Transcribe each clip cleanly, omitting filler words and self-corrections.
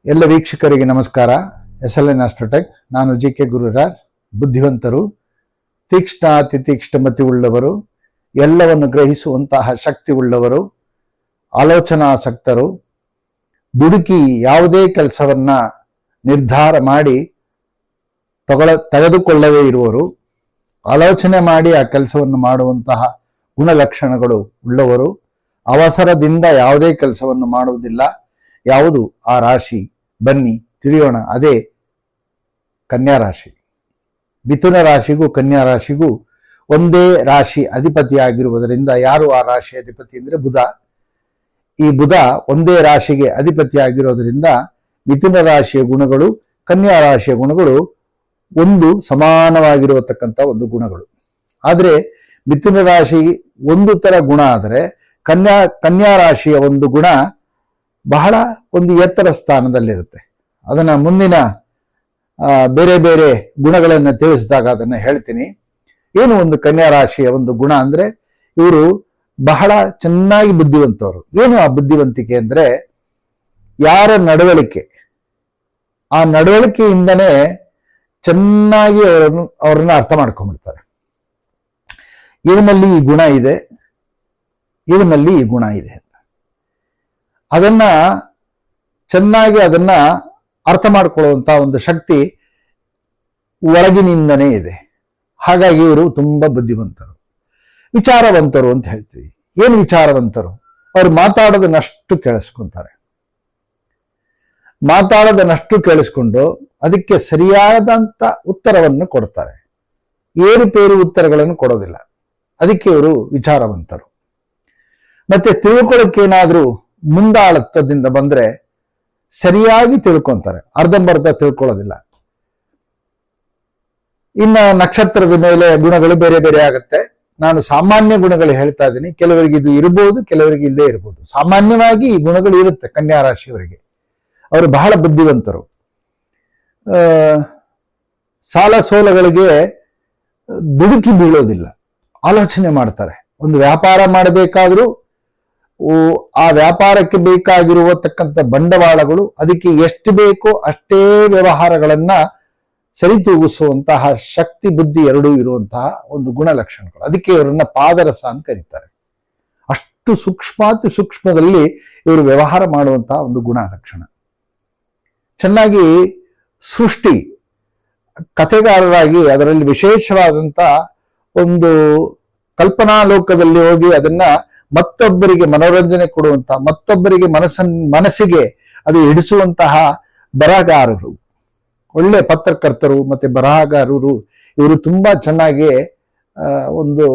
ಎಲ್ಲ ವೀಕ್ಷಕರಿಗೆ ನಮಸ್ಕಾರ. SLN ಆಸ್ಟ್ರೋಟೆಕ್. ನಾನು GK ಗುರುರಾಜ್. ಬುದ್ಧಿವಂತರು, ತೀಕ್ಷ್ಣ ಅತಿತೀಕ್ಷ್ಣ ಮತಿ ಉಳ್ಳವರು, ಎಲ್ಲವನ್ನು ಗ್ರಹಿಸುವಂತಹ ಶಕ್ತಿ ಉಳ್ಳವರು, ಆಲೋಚನಾಸಕ್ತರು, ದುಡುಕಿ ಯಾವುದೇ ಕೆಲಸವನ್ನ ನಿರ್ಧಾರ ಮಾಡಿ ತೆಗೆದುಕೊಳ್ಳದೇ ಇರುವರು, ಆಲೋಚನೆ ಮಾಡಿ ಆ ಕೆಲಸವನ್ನು ಮಾಡುವಂತಹ ಗುಣಲಕ್ಷಣಗಳು ಉಳ್ಳವರು, ಅವಸರದಿಂದ ಯಾವುದೇ ಕೆಲಸವನ್ನು ಮಾಡುವುದಿಲ್ಲ. ಯಾವುದು ಆ ರಾಶಿ? ಬನ್ನಿ ತಿಳಿಯೋಣ. ಅದೇ ಕನ್ಯಾ ರಾಶಿ. ಮಿಥುನ ರಾಶಿಗೂ ಕನ್ಯಾ ರಾಶಿಗೂ ಒಂದೇ ರಾಶಿ ಅಧಿಪತಿಯಾಗಿರುವುದರಿಂದ, ಯಾರು ಆ ರಾಶಿ ಅಧಿಪತಿ ಅಂದರೆ ಬುಧ. ಈ ಬುಧ ಒಂದೇ ರಾಶಿಗೆ ಅಧಿಪತಿಯಾಗಿರೋದ್ರಿಂದ ಮಿಥುನ ರಾಶಿಯ ಗುಣಗಳು ಕನ್ಯಾ ರಾಶಿಯ ಗುಣಗಳು ಒಂದು ಸಮಾನವಾಗಿರತಕ್ಕಂಥ ಒಂದು ಗುಣಗಳು. ಆದರೆ ಮಿಥುನ ರಾಶಿ ಒಂದು ತರ ಗುಣ ಆದರೆ ಕನ್ಯಾ ರಾಶಿಯ ಒಂದು ಗುಣ ಬಹಳ ಒಂದು ಎತ್ತರ ಸ್ಥಾನದಲ್ಲಿರುತ್ತೆ. ಅದನ್ನ ಮುಂದಿನ ಬೇರೆ ಬೇರೆ ಗುಣಗಳನ್ನು ತಿಳಿಸಿದಾಗ ಅದನ್ನ ಹೇಳ್ತೀನಿ. ಏನು ಒಂದು ಕನ್ಯಾ ರಾಶಿಯ ಒಂದು ಗುಣ ಅಂದ್ರೆ, ಇವರು ಬಹಳ ಚೆನ್ನಾಗಿ ಬುದ್ಧಿವಂತವರು. ಏನು ಆ ಬುದ್ಧಿವಂತಿಕೆ ಅಂದ್ರೆ, ಯಾರ ನಡವಳಿಕೆ, ಆ ನಡವಳಿಕೆಯಿಂದನೇ ಚೆನ್ನಾಗಿ ಅವ್ರನ್ನ ಅರ್ಥ ಮಾಡ್ಕೊಂಡ್ಬಿಡ್ತಾರೆ. ಇವನಲ್ಲಿ ಈ ಗುಣ ಇದೆ, ಇವನಲ್ಲಿ ಈ ಗುಣ ಇದೆ, ಅದನ್ನ ಚೆನ್ನಾಗಿ ಅದನ್ನ ಅರ್ಥ ಮಾಡ್ಕೊಳ್ಳುವಂತ ಒಂದು ಶಕ್ತಿ ಒಳಗಿನಿಂದನೇ ಇದೆ. ಹಾಗಾಗಿ ಇವರು ತುಂಬಾ ಬುದ್ಧಿವಂತರು, ವಿಚಾರವಂತರು ಅಂತ ಹೇಳ್ತೀವಿ. ಏನು ವಿಚಾರವಂತರು? ಅವ್ರು ಮಾತಾಡೋದನ್ನಷ್ಟು ಕೇಳಿಸ್ಕೊಂತಾರೆ. ಮಾತಾಡೋದನ್ನಷ್ಟು ಕೇಳಿಸ್ಕೊಂಡು ಅದಕ್ಕೆ ಸರಿಯಾದಂತ ಉತ್ತರವನ್ನು ಕೊಡ್ತಾರೆ. ಏರುಪೇರು ಉತ್ತರಗಳನ್ನು ಕೊಡೋದಿಲ್ಲ. ಅದಕ್ಕೆ ಇವರು ವಿಚಾರವಂತರು. ಮತ್ತೆ ತಿಳ್ಕೊಳ್ಳೋಕ್ಕೇನಾದ್ರೂ ಮುಂದಾಳತ್ವದಿಂದ ಬಂದ್ರೆ ಸರಿಯಾಗಿ ತಿಳ್ಕೊಂತಾರೆ, ಅರ್ಧಂಬರ್ಧ ತಿಳ್ಕೊಳ್ಳೋದಿಲ್ಲ. ಇನ್ನ ನಕ್ಷತ್ರದ ಮೇಲೆ ಗುಣಗಳು ಬೇರೆ ಬೇರೆ ಆಗುತ್ತೆ. ನಾನು ಸಾಮಾನ್ಯ ಗುಣಗಳು ಹೇಳ್ತಾ ಇದ್ದೀನಿ. ಕೆಲವರಿಗೆ ಇದು ಇರಬಹುದು, ಕೆಲವರಿಗೆ ಇಲ್ಲದೆ ಇರಬಹುದು. ಸಾಮಾನ್ಯವಾಗಿ ಈ ಗುಣಗಳು ಇರುತ್ತೆ ಕನ್ಯಾ ರಾಶಿಯವರಿಗೆ. ಅವರು ಬಹಳ ಬುದ್ಧಿವಂತರು. ಸಾಲ ಸೋಲಗಳಿಗೆ ದುಡುಕಿ ಬೀಳೋದಿಲ್ಲ, ಆಲೋಚನೆ ಮಾಡ್ತಾರೆ. ಒಂದು ವ್ಯಾಪಾರ ಮಾಡಬೇಕಾದ್ರೂ ಆ ವ್ಯಾಪಾರಕ್ಕೆ ಬೇಕಾಗಿರುವತಕ್ಕಂಥ ಬಂಡವಾಳಗಳು, ಅದಕ್ಕೆ ಎಷ್ಟು ಬೇಕೋ ಅಷ್ಟೇ ವ್ಯವಹಾರಗಳನ್ನ ಸರಿತೂಗಿಸುವಂತಹ ಶಕ್ತಿ, ಬುದ್ಧಿ ಎರಡೂ ಇರುವಂತಹ ಒಂದು ಗುಣಲಕ್ಷಣಗಳು. ಅದಕ್ಕೆ ಇವರನ್ನ ಪಾದರಸ ಅಂತ ಕರೀತಾರೆ. ಅಷ್ಟು ಸೂಕ್ಷ್ಮಾತಿ ಸೂಕ್ಷ್ಮದಲ್ಲಿ ಇವರು ವ್ಯವಹಾರ ಮಾಡುವಂತಹ ಒಂದು ಗುಣಲಕ್ಷಣ. ಚೆನ್ನಾಗಿ ಸೃಷ್ಟಿ ಕಥೆಗಾರರಾಗಿ ಅದರಲ್ಲಿ ವಿಶೇಷವಾದಂತ ಒಂದು ಕಲ್ಪನಾ ಲೋಕದಲ್ಲಿ ಹೋಗಿ ಅದನ್ನ ಮತ್ತೊಬ್ಬರಿಗೆ ಮನೋರಂಜನೆ ಕೊಡುವಂತ, ಮತ್ತೊಬ್ಬರಿಗೆ ಮನಸ್ಸಿಗೆ ಅದು ಹಿಡಿಸುವಂತಹ ಬರಹಗಾರರು, ಒಳ್ಳೆ ಪತ್ರಕರ್ತರು ಮತ್ತೆ ಬರಹಗಾರರು. ಇವರು ತುಂಬಾ ಚೆನ್ನಾಗಿ ಒಂದು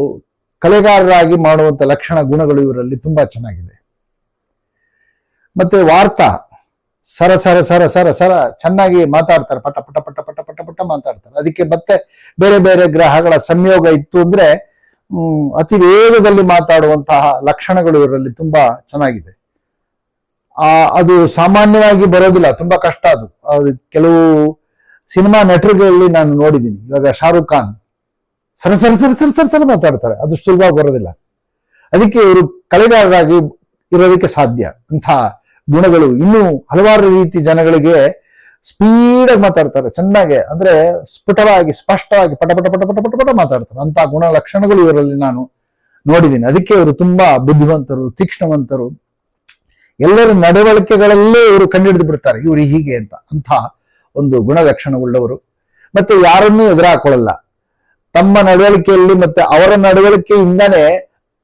ಕಲೆಗಾರರಾಗಿ ಮಾಡುವಂತ ಲಕ್ಷಣ ಗುಣಗಳು ಇವರಲ್ಲಿ ತುಂಬಾ ಚೆನ್ನಾಗಿದೆ. ಮತ್ತೆ ವಾರ್ತಾ ಸರ ಸರ ಸರ ಸರ ಸರ ಚೆನ್ನಾಗಿ ಮಾತಾಡ್ತಾರೆ, ಪಟ ಪಟ ಪಟ ಪಟ ಪಟ ಪಟ ಮಾತಾಡ್ತಾರೆ. ಅದಕ್ಕೆ ಮತ್ತೆ ಬೇರೆ ಬೇರೆ ಗ್ರಹಗಳ ಸಂಯೋಗ ಇತ್ತು ಅಂದ್ರೆ ಅತಿ ವೇಗದಲ್ಲಿ ಮಾತಾಡುವಂತಹ ಲಕ್ಷಣಗಳು ಇವರಲ್ಲಿ ತುಂಬಾ ಚೆನ್ನಾಗಿದೆ. ಅದು ಸಾಮಾನ್ಯವಾಗಿ ಬರೋದಿಲ್ಲ, ತುಂಬಾ ಕಷ್ಟ. ಅದು ಕೆಲವು ಸಿನಿಮಾ ನಟರುಗಳಲ್ಲಿ ನಾನು ನೋಡಿದ್ದೀನಿ. ಇವಾಗ ಶಾರುಖ್ ಖಾನ್ ಸರ ಸರ ಸರ ಸರ ಸರ ಸರ ಮಾತಾಡ್ತಾರೆ, ಅದು ಸುಲಭ ಬರೋದಿಲ್ಲ. ಅದಕ್ಕೆ ಇವರು ಕಲೆಗಾರರಾಗಿ ಇರೋದಕ್ಕೆ ಸಾಧ್ಯ. ಅಂಥ ಗುಣಗಳು ಇನ್ನೂ ಹಲವಾರು ರೀತಿ ಜನಗಳಿಗೆ ಸ್ಪೀಡಾಗಿ ಮಾತಾಡ್ತಾರೆ, ಚೆನ್ನಾಗಿ, ಅಂದ್ರೆ ಸ್ಫುಟವಾಗಿ ಸ್ಪಷ್ಟವಾಗಿ ಪಟ ಪಟ ಪಟ ಪಟ ಪಟ ಪಟ ಮಾತಾಡ್ತಾರೆ. ಅಂತ ಗುಣ ಲಕ್ಷಣಗಳು ಇವರಲ್ಲಿ ನಾನು ನೋಡಿದ್ದೀನಿ. ಅದಕ್ಕೆ ಇವರು ತುಂಬಾ ಬುದ್ಧಿವಂತರು, ತೀಕ್ಷ್ಣವಂತರು. ಎಲ್ಲರ ನಡವಳಿಕೆಗಳಲ್ಲೇ ಇವರು ಕಂಡುಹಿಡಿದು ಬಿಡ್ತಾರೆ, ಇವರು ಹೀಗೆ ಅಂತ. ಅಂಥ ಒಂದು ಗುಣಲಕ್ಷಣವುಳ್ಳವರು. ಮತ್ತೆ ಯಾರನ್ನೂ ಎದುರಾಕೊಳ್ಳಲ್ಲ. ತಮ್ಮ ನಡವಳಿಕೆಯಲ್ಲಿ ಮತ್ತೆ ಅವರ ನಡವಳಿಕೆಯಿಂದನೇ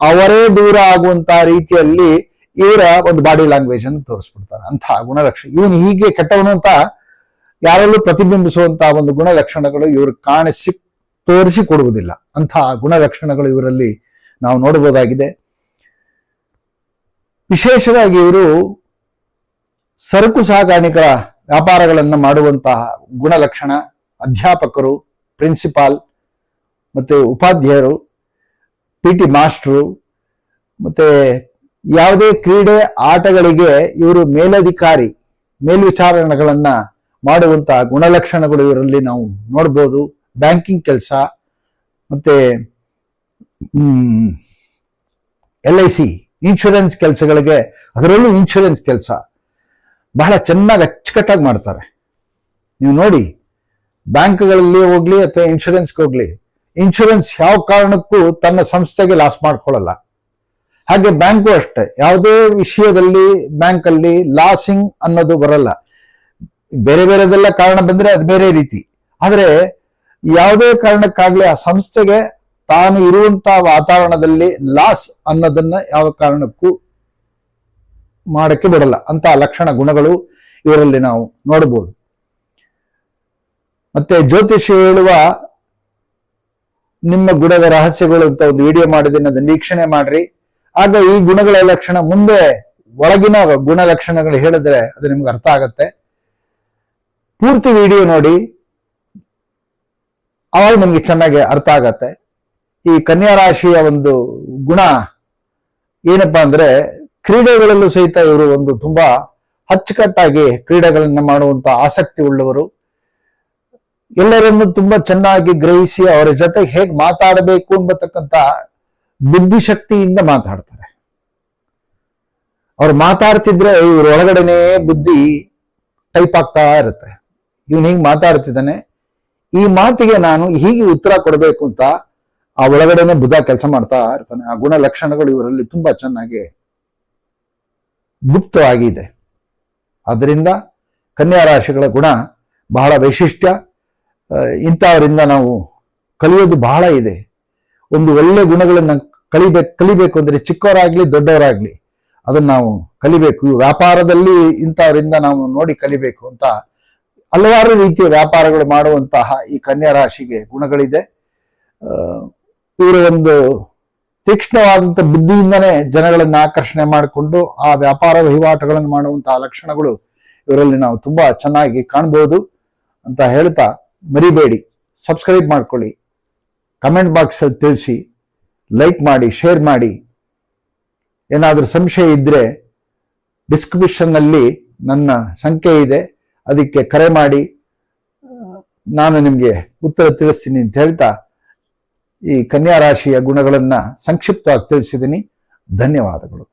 ಅವರೇ ದೂರ ಆಗುವಂತಹ ರೀತಿಯಲ್ಲಿ ಇವರ ಒಂದು ಬಾಡಿ ಲ್ಯಾಂಗ್ವೇಜ್ ಅನ್ನು ತೋರಿಸ್ಬಿಡ್ತಾರೆ. ಅಂತಹ ಗುಣಲಕ್ಷಣ. ಇವನು ಹೀಗೆ ಕೆಟ್ಟವನು ಅಂತ ಯಾರಲ್ಲೂ ಪ್ರತಿಬಿಂಬಿಸುವಂತಹ ಒಂದು ಗುಣಲಕ್ಷಣಗಳು ಇವರು ತೋರಿಸಿ ಕೊಡುವುದಿಲ್ಲ. ಅಂತಹ ಗುಣಲಕ್ಷಣಗಳು ಇವರಲ್ಲಿ ನಾವು ನೋಡಬಹುದಾಗಿದೆ. ವಿಶೇಷವಾಗಿ ಇವರು ಸರಕು ಸಾಗಾಣಿಕೆಗಳ ವ್ಯಾಪಾರಗಳನ್ನು ಮಾಡುವಂತಹ ಗುಣಲಕ್ಷಣ. ಅಧ್ಯಾಪಕರು, ಪ್ರಿನ್ಸಿಪಾಲ್ ಮತ್ತೆ ಉಪಾಧ್ಯಾಯರು, PT ಮಾಸ್ಟರು, ಮತ್ತೆ ಯಾವುದೇ ಕ್ರೀಡೆ ಆಟಗಳಿಗೆ ಇವರು ಮೇಲಧಿಕಾರಿ, ಮೇಲ್ವಿಚಾರಣೆಗಳನ್ನ ಮಾಡುವಂತಹ ಗುಣಲಕ್ಷಣಗಳು ಇವರಲ್ಲಿ ನಾವು ನೋಡ್ಬೋದು. ಬ್ಯಾಂಕಿಂಗ್ ಕೆಲಸ, ಮತ್ತೆ LIC ಇನ್ಶೂರೆನ್ಸ್ ಕೆಲಸಗಳಿಗೆ, ಅದರಲ್ಲೂ ಇನ್ಶೂರೆನ್ಸ್ ಕೆಲಸ ಬಹಳ ಚೆನ್ನಾಗಿ ಅಚ್ಚುಕಟ್ಟಾಗಿ ಮಾಡ್ತಾರೆ. ನೀವು ನೋಡಿ, ಬ್ಯಾಂಕ್ಗಳಲ್ಲಿ ಹೋಗ್ಲಿ ಅಥವಾ ಇನ್ಶೂರೆನ್ಸ್ಗೆ ಹೋಗ್ಲಿ, ಇನ್ಶೂರೆನ್ಸ್ ಯಾವ ಕಾರಣಕ್ಕೂ ತನ್ನ ಸಂಸ್ಥೆಗೆ ಲಾಸ್ ಮಾಡ್ಕೊಳ್ಳಲ್ಲ. ಹಾಗೆ ಬ್ಯಾಂಕು ಅಷ್ಟೇ, ಯಾವುದೇ ವಿಷಯದಲ್ಲಿ ಬ್ಯಾಂಕಲ್ಲಿ ಲಾಸಿಂಗ್ ಅನ್ನೋದು ಬರಲ್ಲ. ಬೇರೆ ಬೇರೆದೆಲ್ಲ ಕಾರಣ ಬಂದ್ರೆ ಅದು ಬೇರೆ ರೀತಿ. ಆದ್ರೆ ಯಾವುದೇ ಕಾರಣಕ್ಕಾಗ್ಲಿ ಆ ಸಂಸ್ಥೆಗೆ ತಾನು ಇರುವಂತಹ ವಾತಾವರಣದಲ್ಲಿ ಲಾಸ್ ಅನ್ನೋದನ್ನ ಯಾವ ಕಾರಣಕ್ಕೂ ಮಾಡಕ್ಕೆ ಬಿಡಲ್ಲ. ಅಂತ ಲಕ್ಷಣ ಗುಣಗಳು ಇವರಲ್ಲಿ ನಾವು ನೋಡಬಹುದು. ಮತ್ತೆ ಜ್ಯೋತಿಷ್ಯ ಹೇಳುವ ನಿಮ್ಮ ಗುಣದ ರಹಸ್ಯಗಳು ಅಂತ ಒಂದು ವಿಡಿಯೋ ಮಾಡಿದ್ದೀನಿ, ಅದನ್ನ ವೀಕ್ಷಣೆ ಮಾಡ್ರಿ. ಆಗ ಈ ಗುಣಗಳ ಲಕ್ಷಣ ಮುಂದೆ ಒಳಗಿನ ಗುಣ ಲಕ್ಷಣಗಳು ಹೇಳಿದ್ರೆ ಅದು ನಿಮ್ಗೆ ಅರ್ಥ ಆಗತ್ತೆ. ಪೂರ್ತಿ ವಿಡಿಯೋ ನೋಡಿ, ಅವಾಗ ನಿಮ್ಗೆ ಚೆನ್ನಾಗಿ ಅರ್ಥ ಆಗತ್ತೆ. ಈ ಕನ್ಯಾ ರಾಶಿಯ ಒಂದು ಗುಣ ಏನಪ್ಪಾ ಅಂದ್ರೆ, ಕ್ರೀಡೆಗಳಲ್ಲೂ ಸಹಿತ ಇವರು ಒಂದು ತುಂಬಾ ಅಚ್ಚುಕಟ್ಟಾಗಿ ಕ್ರೀಡೆಗಳನ್ನ ಮಾಡುವಂತ ಆಸಕ್ತಿ ಉಳ್ಳವರು. ಎಲ್ಲರನ್ನು ತುಂಬಾ ಚೆನ್ನಾಗಿ ಗ್ರಹಿಸಿ ಅವರ ಜೊತೆ ಹೇಗೆ ಮಾತಾಡಬೇಕು ಎಂಬತಕ್ಕಂತ ಬುದ್ಧಿಶಕ್ತಿಯಿಂದ ಮಾತಾಡ್ತಾರೆ. ಅವ್ರು ಮಾತಾಡ್ತಿದ್ರೆ ಇವ್ರ ಒಳಗಡೆನೆ ಬುದ್ಧಿ ಟೈಪ್ ಆಗ್ತಾ ಇರುತ್ತೆ. ಇವನು ಹೀಗೆ ಮಾತಾಡ್ತಿದ್ದಾನೆ, ಈ ಮಾತಿಗೆ ನಾನು ಹೀಗೆ ಉತ್ತರ ಕೊಡಬೇಕು ಅಂತ ಆ ಒಳಗಡೆನೆ ಬುದ್ಧ ಕೆಲಸ ಮಾಡ್ತಾ ಇರ್ತಾನೆ. ಆ ಗುಣ ಲಕ್ಷಣಗಳು ಇವರಲ್ಲಿ ತುಂಬಾ ಚೆನ್ನಾಗಿ ಗುಪ್ತವಾಗಿದೆ. ಅದರಿಂದ ಕನ್ಯಾ ರಾಶಿಗಳ ಗುಣ ಬಹಳ ವೈಶಿಷ್ಟ್ಯ. ಇಂಥವರಿಂದ ನಾವು ಕಲಿಯೋದು ಬಹಳ ಇದೆ. ಒಂದು ಒಳ್ಳೆ ಗುಣಗಳನ್ನ ಕಲಿಬೇಕು ಅಂದ್ರೆ ಚಿಕ್ಕವರಾಗ್ಲಿ ದೊಡ್ಡವರಾಗ್ಲಿ ಅದನ್ನ ನಾವು ಕಲಿಬೇಕು. ವ್ಯಾಪಾರದಲ್ಲಿ ಇಂಥವರಿಂದ ನಾವು ನೋಡಿ ಕಲಿಬೇಕು ಅಂತ ಹಲವಾರು ರೀತಿಯ ವ್ಯಾಪಾರಗಳು ಮಾಡುವಂತಹ ಈ ಕನ್ಯಾ ರಾಶಿಗೆ ಗುಣಗಳಿದೆ. ಇವರ ಒಂದು ತೀಕ್ಷ್ಣವಾದಂಥ ಬುದ್ಧಿಯಿಂದನೇ ಜನಗಳನ್ನ ಆಕರ್ಷಣೆ ಮಾಡಿಕೊಂಡು ಆ ವ್ಯಾಪಾರ ವಹಿವಾಟುಗಳನ್ನು ಮಾಡುವಂತಹ ಲಕ್ಷಣಗಳು ಇವರಲ್ಲಿ ನಾವು ತುಂಬಾ ಚೆನ್ನಾಗಿ ಕಾಣ್ಬೋದು ಅಂತ ಹೇಳ್ತಾ, ಮರಿಬೇಡಿ, ಸಬ್ಸ್ಕ್ರೈಬ್ ಮಾಡ್ಕೊಳ್ಳಿ, ಕಮೆಂಟ್ ಬಾಕ್ಸ್ ಅಲ್ಲಿ ತಿಳಿಸಿ, ಲೈಕ್ ಮಾಡಿ, ಶೇರ್ ಮಾಡಿ. ಏನಾದರೂ ಸಂಶಯ ಇದ್ರೆ ಡಿಸ್ಕ್ರಿಪ್ಷನ್ ನಲ್ಲಿ ನನ್ನ ಸಂಖ್ಯೆ ಇದೆ, ಅದಕ್ಕೆ ಕರೆ ಮಾಡಿ, ನಾನು ನಿಮಗೆ ಉತ್ತರ ತಿಳಿಸ್ತೀನಿ ಅಂತ ಹೇಳ್ತಾ ಈ ಕನ್ಯಾ ರಾಶಿಯ ಗುಣಗಳನ್ನ ಸಂಕ್ಷಿಪ್ತವಾಗಿ ತಿಳಿಸಿದ್ದೀನಿ. ಧನ್ಯವಾದಗಳು.